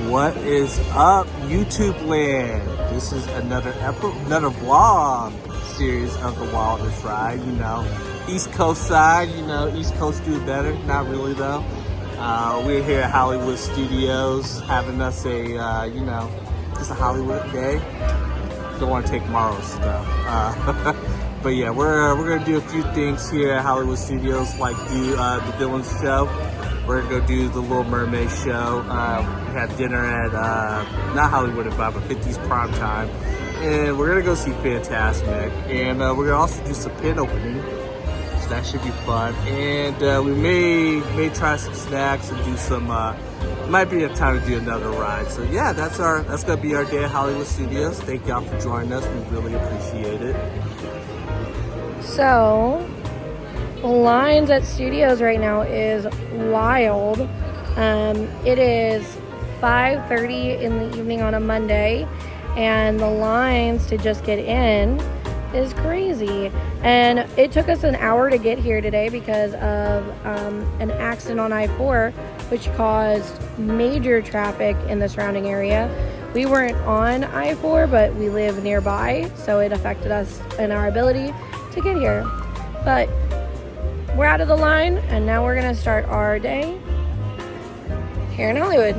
What is up, YouTube land? This is another vlog series of the Wildest Ride. You know, East Coast side. You know, East Coast do better. Not really though. We're here at Hollywood Studios, having us a just a Hollywood day. Don't want to take tomorrow's stuff. But yeah, we're gonna do a few things here at Hollywood Studios, like do the Villains show. We're gonna go do the Little Mermaid show. We have dinner at not Hollywood and Bob, but 50s Prime Time, and we're gonna go see Fantasmic, and we're gonna also do some pin opening, so that should be fun. And we may try some snacks and do some. Might be a time to do another ride. So yeah, that's gonna be our day at Hollywood Studios. Thank y'all for joining us. We really appreciate it. So, the lines at studios right now is wild. It is 5:30 in the evening on a Monday, and the lines to just get in is crazy. And it took us an hour to get here today because of an accident on I-4, which caused major traffic in the surrounding area. We weren't on I-4, but we live nearby, so it affected us and our ability to get here. But we're out of the line, and now we're gonna start our day here in Hollywood.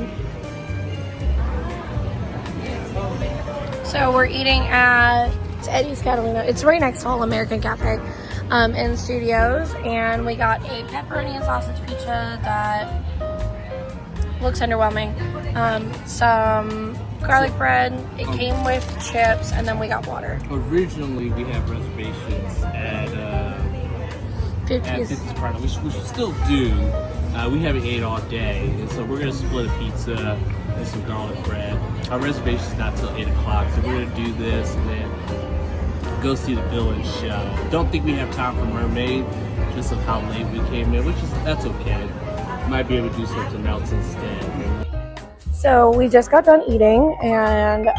So we're eating at Eddie's Catalina. It's right next to All American Cafe in Studios, and we got a pepperoni and sausage pizza that looks underwhelming. Some garlic bread. It came with chips, and then we got water. Originally, we have reservations at 50's Prime, which we should still do. We haven't ate all day, and so we're gonna split a pizza and some garlic bread. Our reservation's not till 8 o'clock, so we're gonna do this and then go see the Villains show. Don't think we have time for Mermaid, just of how late we came in, that's okay. Might be able to do something else instead. So we just got done eating, and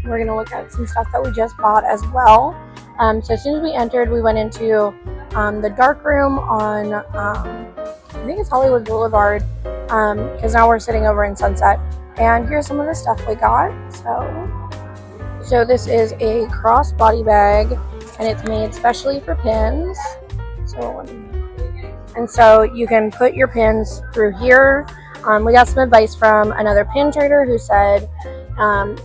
we're gonna look at some stuff that we just bought as well. So as soon as we entered, we went into the dark room on I think it's Hollywood Boulevard, because now we're sitting over in Sunset. And here's some of the stuff we got. So this is a crossbody bag, and it's made specially for pins. And so you can put your pins through here. We got some advice from another pin trader who said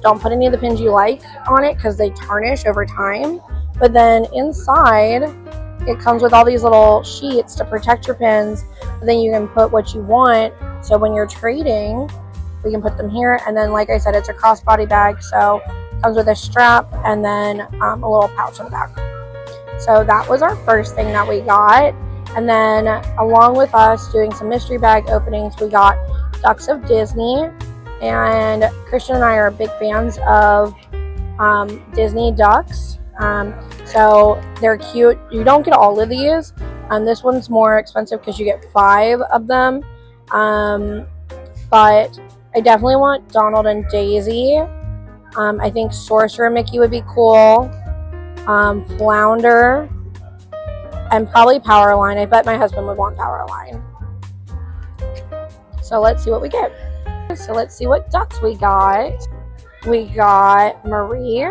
don't put any of the pins you like on it because they tarnish over time. But then inside, it comes with all these little sheets to protect your pins. But then you can put what you want. So when you're trading, we can put them here. And then, like I said, it's a crossbody bag. So it comes with a strap and then a little pouch in the back. So that was our first thing that we got. And then along with us doing some mystery bag openings, we got Ducks of Disney. And Christian and I are big fans of Disney ducks. So they're cute. You don't get all of these. This one's more expensive because you get 5 of them. But I definitely want Donald and Daisy. I think Sorcerer Mickey would be cool. Flounder. And probably Powerline. I bet my husband would want Powerline. So let's see what we get. So let's see what ducks we got. We got Marie.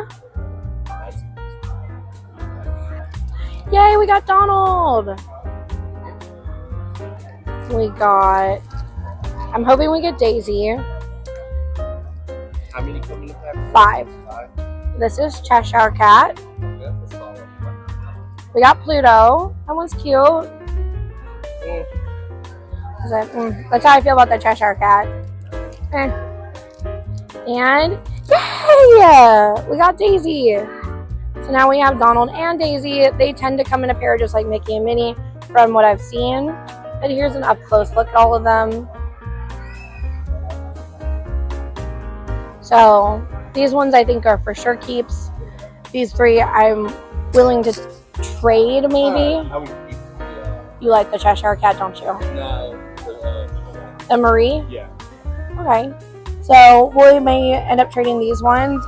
Yay, we got Donald. I'm hoping we get Daisy. How many come in the pack? 5. This is Cheshire Cat. We got Pluto. That one's cute. That's how I feel about the Cheshire Cat. And yay! We got Daisy. So now we have Donald and Daisy. They tend to come in a pair just like Mickey and Minnie from what I've seen. But here's an up close look at all of them. So these ones I think are for sure keeps. These 3 I'm willing to trade maybe. You like the Cheshire Cat, don't you? No. The Marie? Yeah. Okay. So we may end up trading these ones.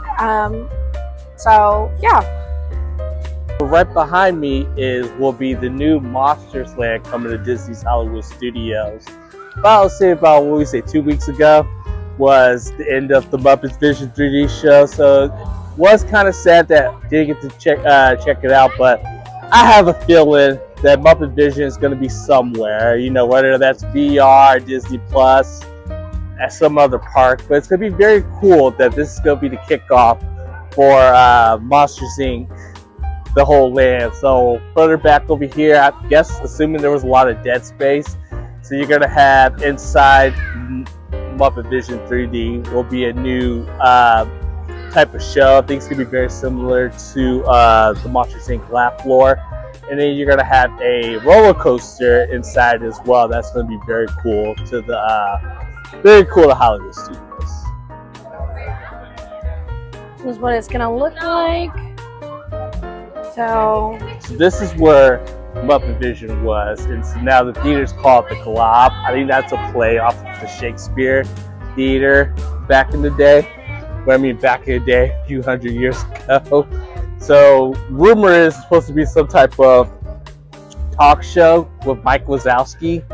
So yeah. Right behind me will be the new Monsters Land coming to Disney's Hollywood Studios. About 2 weeks ago. was the end of the Muppets Vision 3D show. So it was kind of sad that I didn't get to check it out, but I have a feeling that Muppet Vision is going to be somewhere, you know, whether that's VR, Disney Plus, at some other park. But it's going to be very cool that this is going to be the kickoff for Monsters Inc., the whole land. So further back over here, I guess, assuming there was a lot of dead space, so you're going to have inside Muppet Vision 3D will be a new type of show. I think it's going to be very similar to the Monsters Inc. laugh floor. And then you're going to have a roller coaster inside as well. That's going to be very cool to the Hollywood Studios. This is what it's going to look like. So this is where Muppet Vision was, and so now the theater's called the Glob. I think that's a play off of the Shakespeare Theater back in the day. Well, I mean, back in the day, a few hundred years ago. So, rumor is it's supposed to be some type of talk show with Mike Wazowski.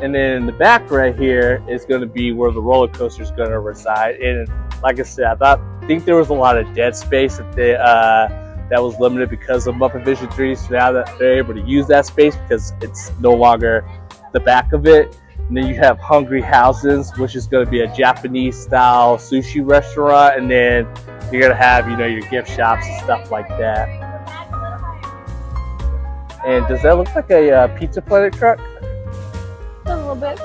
And then in the back right here is going to be where the roller coaster is going to reside. And like I said, I think there was a lot of dead space that was limited because of Muppet Vision 3. So now that they're able to use that space because it's no longer the back of it. And then you have Hungry Houses, which is going to be a Japanese-style sushi restaurant. And then you're going to have, you know, your gift shops and stuff like that. And does that look like a Pizza Planet truck? a little bit.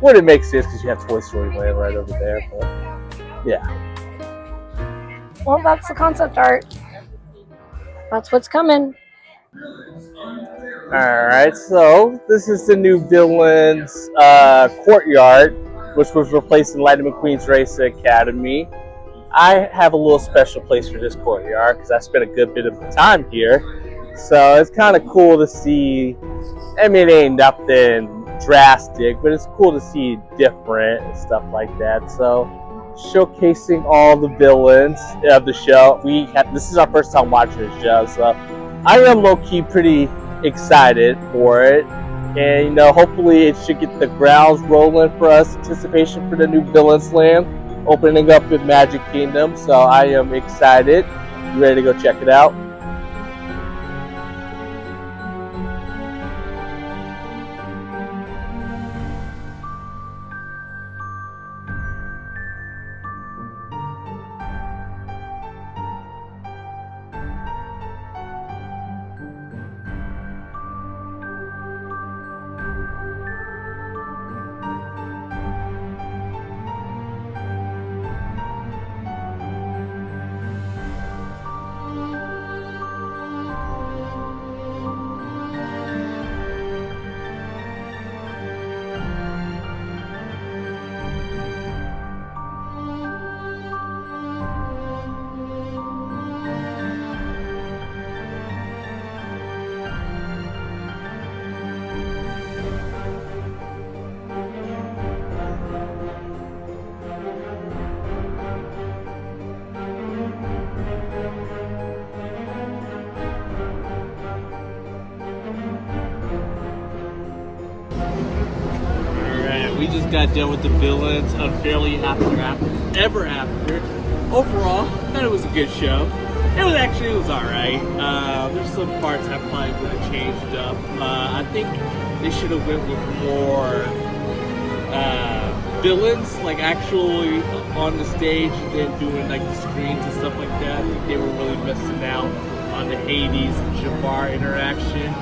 Would it make sense because you have Toy Story Land right over there? But yeah. Well, that's the concept art. That's what's coming. Alright, so this is the new Villains courtyard, which was replacing Lightning McQueen's Race Academy. I have a little special place for this courtyard because I spent a good bit of time here. So it's kind of cool to see. I mean, it ain't nothing drastic, but it's cool to see different and stuff like that. So showcasing all the villains of the show. This is our first time watching the show, so I am low-key pretty excited for it. And, you know, hopefully it should get the grounds rolling for us. Anticipation for the new Villains Land opening up in Magic Kingdom. So I am excited. You ready to go check it out? We just got done with the Villains Unfairly Ever After. Overall, I thought it was a good show. It was alright. There's some parts I probably would have changed up. I think they should have went with more villains, like actually on the stage and doing like the screens and stuff like that. I think they were really missing out on the Hades and Jafar interaction.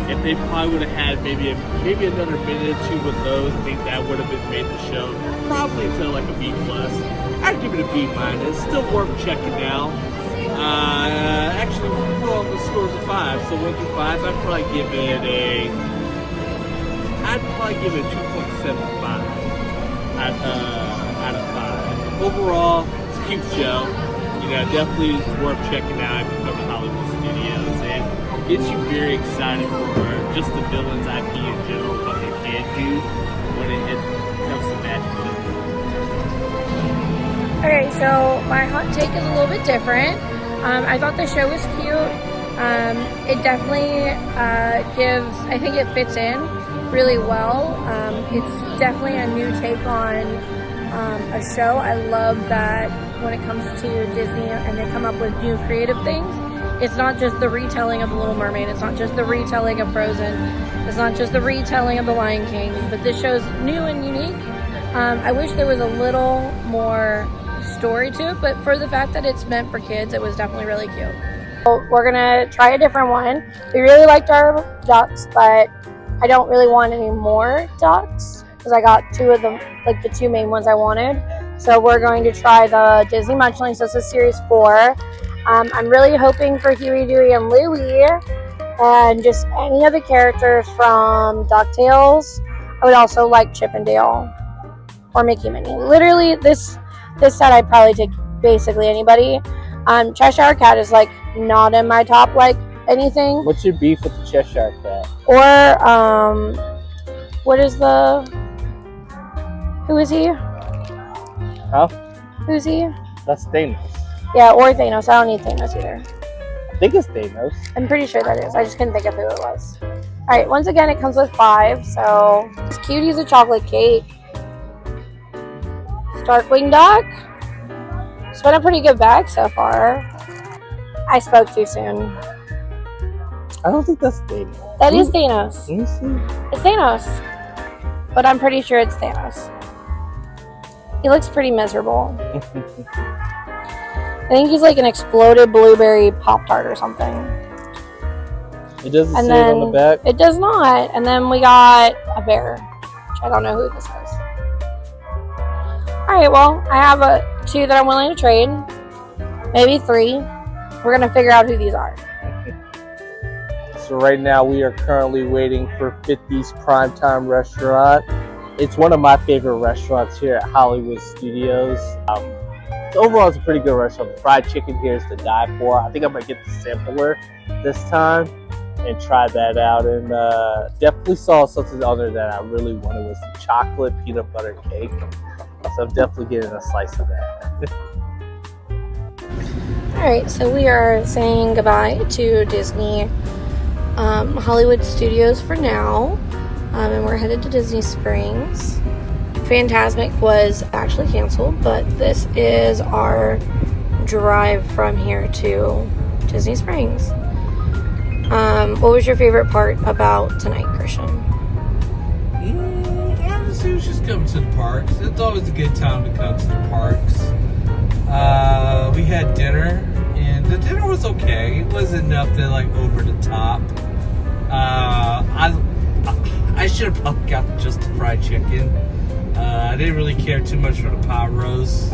If they probably would have had maybe another minute or two with those, I think that would have made the show probably to like a B+. I'd give it a B-. Still worth checking out. Actually, we're on the scores of 5, so 1 through 5. I'd probably give it a 2.75 out of 5. Overall, it's a cute show. You know, definitely worth checking out if you come to Hollywood Studios, and gets you very excited for just the Villains IP in general, what they can do when it comes to Magic Kingdom. Okay, so my hot take is a little bit different. I thought the show was cute. It definitely I think it fits in really well. It's definitely a new take on a show. I love that when it comes to Disney and they come up with new creative things. It's not just the retelling of The Little Mermaid. It's not just the retelling of Frozen. It's not just the retelling of The Lion King. But this show's new and unique. I wish there was a little more story to it, but for the fact that it's meant for kids, it was definitely really cute. So we're gonna try a different one. We really liked our ducks, but I don't really want any more ducks because I got two of them, like the two main ones I wanted. So we're going to try the Disney Munchlings. This is series 4. I'm really hoping for Huey, Dewey, and Louie, and just any of the characters from DuckTales. I would also like Chip and Dale or Mickey Minnie. Literally, this set I'd probably take basically anybody. Cheshire Cat is like not in my top like anything. What's your beef with the Cheshire Cat? Or what is the? Who is he? Huh? Who's he? That's Thanos. Yeah, or Thanos. I don't need Thanos either. I think it's Thanos. I'm pretty sure that is. I just couldn't think of who it was. All right. Once again, it comes with 5. So it's Cutie's a chocolate cake. Darkwing Duck. It's been a pretty good bag so far. I spoke too soon. I don't think that's Thanos. That is Thanos. Let me see. It's Thanos. But I'm pretty sure it's Thanos. He looks pretty miserable. I think he's like an exploded blueberry Pop-Tart or something. It doesn't say it on the back? It does not. And then we got a bear, which I don't know who this is. Alright, well, I have 2 that I'm willing to trade. Maybe 3. We're going to figure out who these are. So right now we are currently waiting for 50's Primetime Restaurant. It's one of my favorite restaurants here at Hollywood Studios. Overall, it's a pretty good restaurant. The fried chicken here is to die for. I think I'm going to get the sampler this time and try that out. And definitely saw something other that I really wanted was the chocolate peanut butter cake. So I'm definitely getting a slice of that. Alright, so we are saying goodbye to Disney Hollywood Studios for now. And we're headed to Disney Springs. Fantasmic was actually canceled, but this is our drive from here to Disney Springs. What was your favorite part about tonight, Christian? Honestly, it was just coming to the parks. It's always a good time to come to the parks. We had dinner, and the dinner was okay. It wasn't nothing like over the top. I should have probably got just the fried chicken. I didn't really care too much for the pot roast.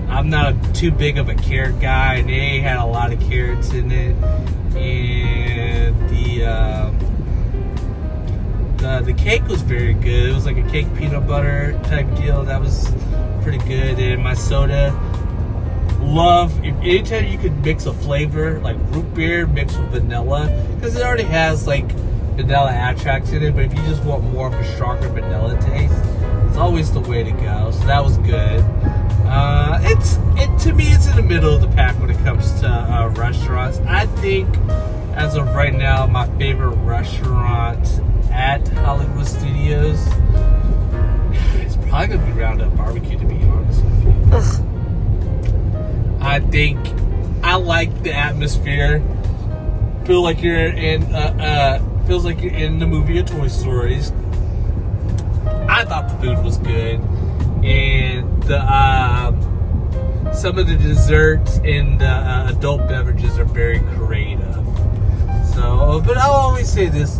I'm not too big of a carrot guy, and they had a lot of carrots in it. And the cake was very good. It was like a cake peanut butter type deal. That was pretty good. And my soda, anytime you could mix a flavor like root beer mixed with vanilla, because it already has like vanilla extracts in it, but if you just want more of a stronger vanilla taste, it's always the way to go. So that was good. To me, it's in the middle of the pack when it comes to restaurants. I think as of right now, my favorite restaurant at Hollywood Studios is probably gonna be Roundup Barbecue, to be honest with you. Ugh. I think I like the atmosphere. Feels like you're in the movie of Toy Stories. I thought the food was good, and some of the desserts and the adult beverages are very creative. So, but I'll always say this: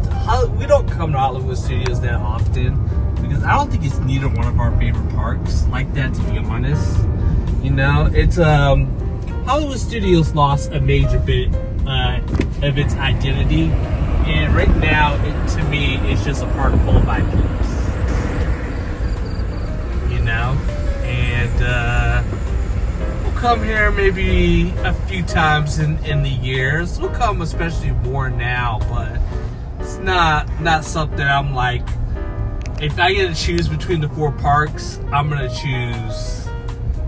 we don't come to Hollywood Studios that often because I don't think it's neither one of our favorite parks like that. To be honest, you know, it's Hollywood Studios lost a major bit of its identity, and right now, to me, it's just a park full of IPs. You know, and we'll come here maybe a few times in the years. We'll come especially more now, but it's not something I'm like. If I get to choose between the 4 parks, I'm gonna choose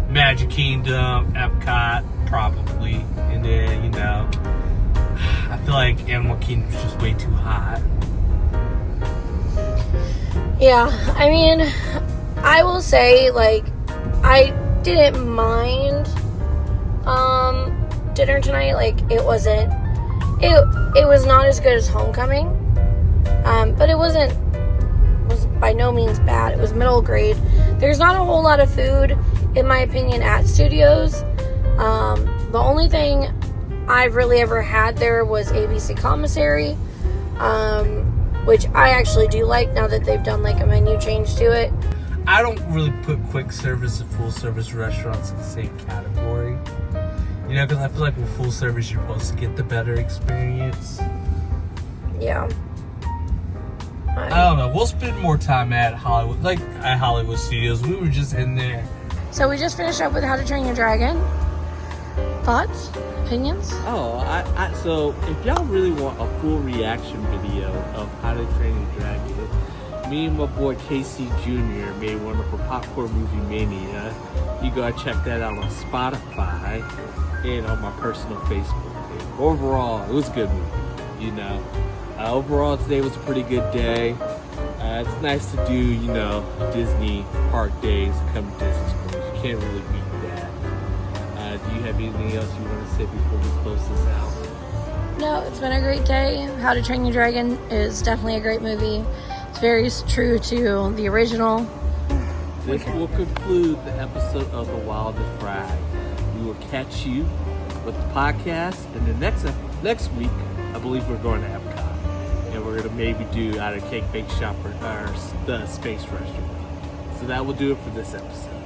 Magic Kingdom, Epcot, probably, and then, you know, I feel like Animal Kingdom's just way too hot. Yeah, I mean, I will say, like, I didn't mind dinner tonight. Like, it was not as good as Homecoming, but it was by no means bad. It was middle grade. There's not a whole lot of food, in my opinion, at Studios. The only thing I've really ever had there was ABC Commissary, which I actually do like now that they've done like a menu change to it. I don't really put quick service and full service restaurants in the same category. You know, because I feel like with full service, you're supposed to get the better experience. Yeah. I don't know. We'll spend more time at Hollywood, like at Hollywood Studios. We were just in there. So we just finished up with How to Train Your Dragon. Thoughts? Opinions? So if y'all really want a full reaction video of How to Train Your Dragon, me and my boy Casey Jr. made one for Popcorn Movie Mania. You gotta check that out on Spotify and on my personal Facebook page. Overall, it was a good movie, you know. Overall, today was a pretty good day. It's nice to do, you know, Disney park days, come to Disney Springs. You can't really beat that. Do you have anything else you want to say before we close this out? No, it's been a great day. How to Train Your Dragon is definitely a great movie. It's very true to the original. This will conclude the episode of The Wildest Ride. We will catch you with the podcast, and the next week, I believe we're going to Epcot. And we're going to maybe do either Cake Bake Shop or the Space Restaurant. So that will do it for this episode.